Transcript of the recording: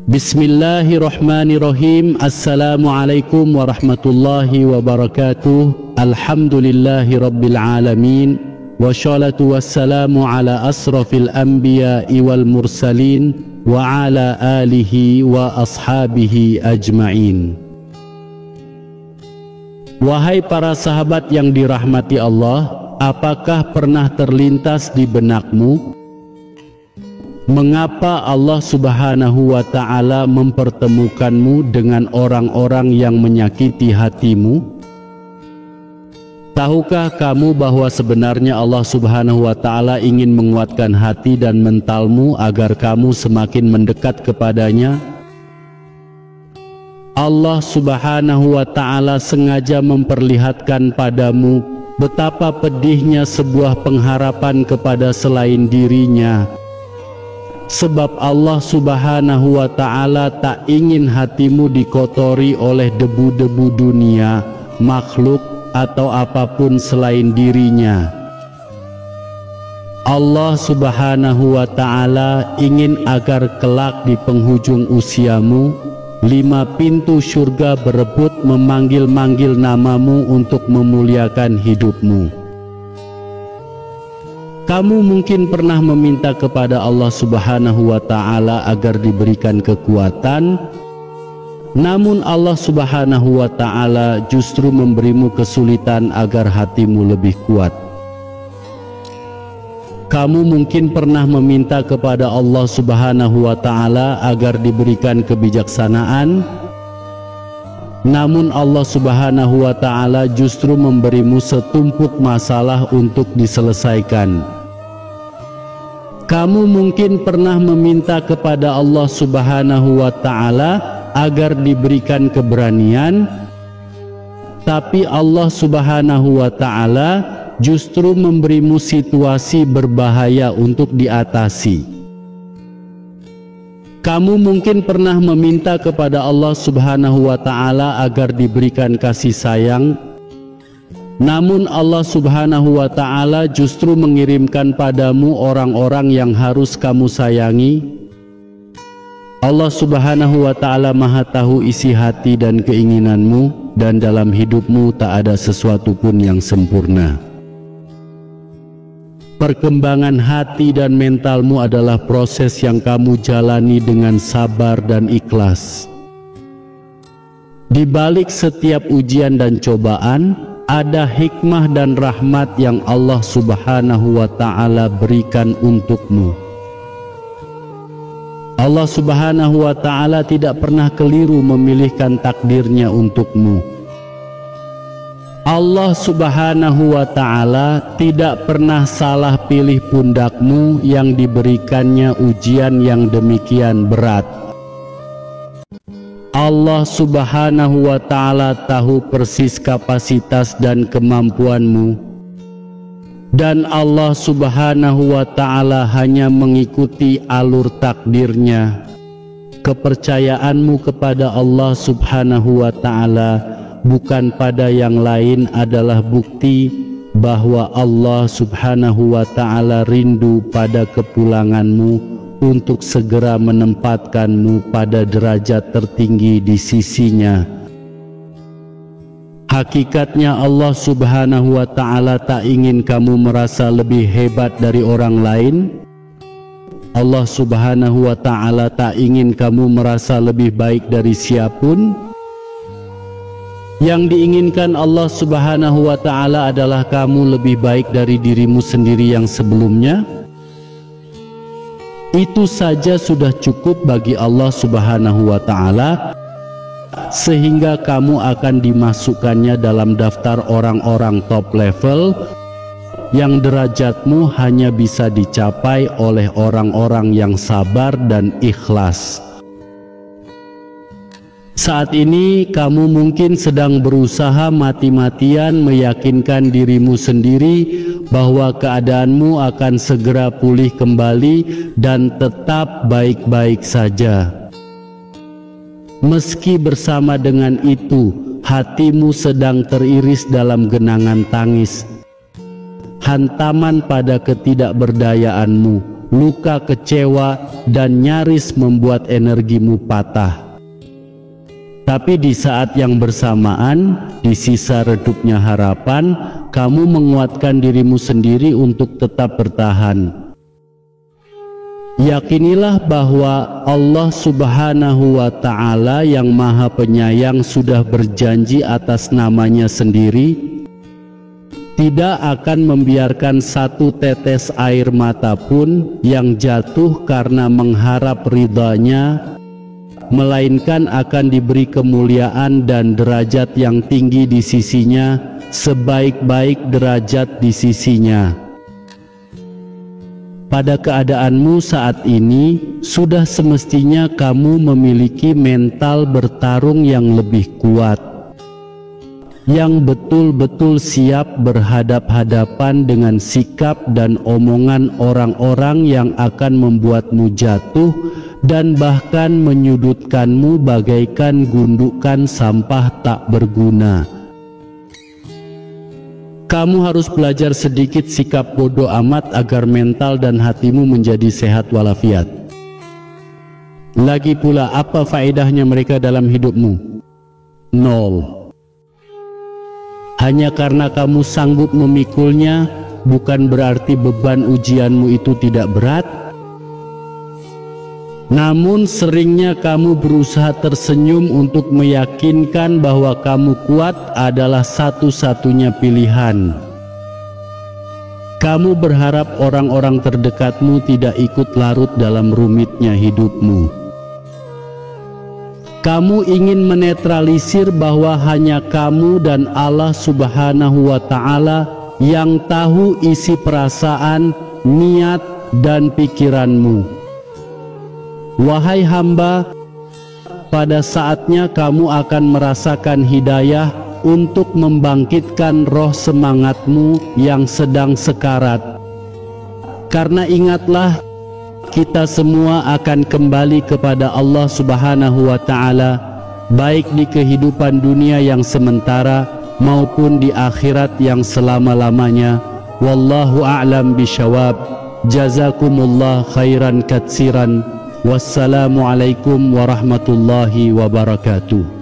Bismillahirrahmanirrahim. Assalamualaikum warahmatullahi wabarakatuh. Alhamdulillahi rabbil alamin. Wassalatu wassalamu ala asrafil anbiya'i wal mursalin wa ala alihi wa ashabihi ajma'in. Wahai para sahabat yang dirahmati Allah, apakah pernah terlintas di benakmu mengapa Allah Subhanahu wa ta'ala mempertemukanmu dengan orang-orang yang menyakiti hatimu? Tahukah kamu bahwa sebenarnya Allah Subhanahu wa ta'ala ingin menguatkan hati dan mentalmu agar kamu semakin mendekat kepadanya? Allah Subhanahu wa ta'ala sengaja memperlihatkan padamu betapa pedihnya sebuah pengharapan kepada selain dirinya. Sebab Allah Subhanahu wa ta'ala tak ingin hatimu dikotori oleh debu-debu dunia, makhluk, atau apapun selain dirinya. Allah Subhanahu wa ta'ala ingin agar kelak di penghujung usiamu, 5 pintu surga berebut memanggil-manggil namamu untuk memuliakan hidupmu. Kamu mungkin pernah meminta kepada Allah Subhanahu wa ta'ala agar diberikan kekuatan, namun Allah Subhanahu wa ta'ala justru memberimu kesulitan agar hatimu lebih kuat. Kamu mungkin pernah meminta kepada Allah Subhanahu wa ta'ala agar diberikan kebijaksanaan, namun Allah Subhanahu wa ta'ala justru memberimu setumpuk masalah untuk diselesaikan. Kamu mungkin pernah meminta kepada Allah Subhanahu wa ta'ala agar diberikan keberanian, tapi Allah Subhanahu wa ta'ala justru memberimu situasi berbahaya untuk diatasi. Kamu mungkin pernah meminta kepada Allah Subhanahu wa ta'ala agar diberikan kasih sayang, namun Allah Subhanahu wa ta'ala justru mengirimkan padamu orang-orang yang harus kamu sayangi. Allah Subhanahu wa ta'ala maha tahu isi hati dan keinginanmu, dan dalam hidupmu tak ada sesuatu pun yang sempurna. Perkembangan hati dan mentalmu adalah proses yang kamu jalani dengan sabar dan ikhlas. Di balik setiap ujian dan cobaan, ada hikmah dan rahmat yang Allah Subhanahu wa ta'ala berikan untukmu. Allah Subhanahu wa ta'ala tidak pernah keliru memilihkan takdirnya untukmu. Allah Subhanahu wa ta'ala tidak pernah salah pilih pundakmu yang diberikannya ujian yang demikian berat. Allah Subhanahu wa ta'ala tahu persis kapasitas dan kemampuanmu, dan Allah Subhanahu wa ta'ala hanya mengikuti alur takdirnya. Kepercayaanmu kepada Allah Subhanahu wa ta'ala bukan pada yang lain adalah bukti bahwa Allah Subhanahu wa ta'ala rindu pada kepulanganmu untuk segera menempatkanmu pada derajat tertinggi di sisinya. Hakikatnya Allah Subhanahu wa ta'ala tak ingin kamu merasa lebih hebat dari orang lain. Allah Subhanahu wa ta'ala tak ingin kamu merasa lebih baik dari siapapun. Yang diinginkan Allah Subhanahu wa ta'ala adalah kamu lebih baik dari dirimu sendiri yang sebelumnya. Itu saja sudah cukup bagi Allah Subhanahu wa ta'ala, sehingga kamu akan dimasukkannya dalam daftar orang-orang top level yang derajatmu hanya bisa dicapai oleh orang-orang yang sabar dan ikhlas. Saat ini kamu mungkin sedang berusaha mati-matian meyakinkan dirimu sendiri bahwa keadaanmu akan segera pulih kembali dan tetap baik-baik saja. Meski bersama dengan itu, hatimu sedang teriris dalam genangan tangis, hantaman pada ketidakberdayaanmu, luka kecewa, dan nyaris membuat energimu patah. Tapi di saat yang bersamaan, di sisa redupnya harapan, kamu menguatkan dirimu sendiri untuk tetap bertahan. Yakinilah bahwa Allah Subhanahu wa Ta'ala yang Maha Penyayang sudah berjanji atas namanya sendiri, tidak akan membiarkan satu tetes air mata pun yang jatuh karena mengharap ridha-Nya, melainkan akan diberi kemuliaan dan derajat yang tinggi di sisinya, sebaik-baik derajat di sisinya. Pada keadaanmu saat ini, sudah semestinya kamu memiliki mental bertarung yang lebih kuat, yang betul-betul siap berhadap-hadapan dengan sikap dan omongan orang-orang yang akan membuatmu jatuh dan bahkan menyudutkanmu bagaikan gundukan sampah tak berguna. Kamu harus belajar sedikit sikap bodoh amat agar mental dan hatimu menjadi sehat walafiat. Lagi pula, apa faedahnya mereka dalam hidupmu? Nol. Hanya karena kamu sanggup memikulnya, bukan berarti beban ujianmu itu tidak berat. Namun seringnya kamu berusaha tersenyum untuk meyakinkan bahwa kamu kuat adalah satu-satunya pilihan. Kamu berharap orang-orang terdekatmu tidak ikut larut dalam rumitnya hidupmu. Kamu ingin menetralisir bahwa hanya kamu dan Allah Subhanahu wa Ta'ala yang tahu isi perasaan, niat, dan pikiranmu. Wahai hamba, pada saatnya kamu akan merasakan hidayah untuk membangkitkan roh semangatmu yang sedang sekarat. Karena ingatlah, kita semua akan kembali kepada Allah Subhanahu wa Ta'ala, baik di kehidupan dunia yang sementara maupun di akhirat yang selama-lamanya. Wallahu a'lam bishawab. Jazakumullah khairan katsiran. Wassalamualaikum warahmatullahi wabarakatuh.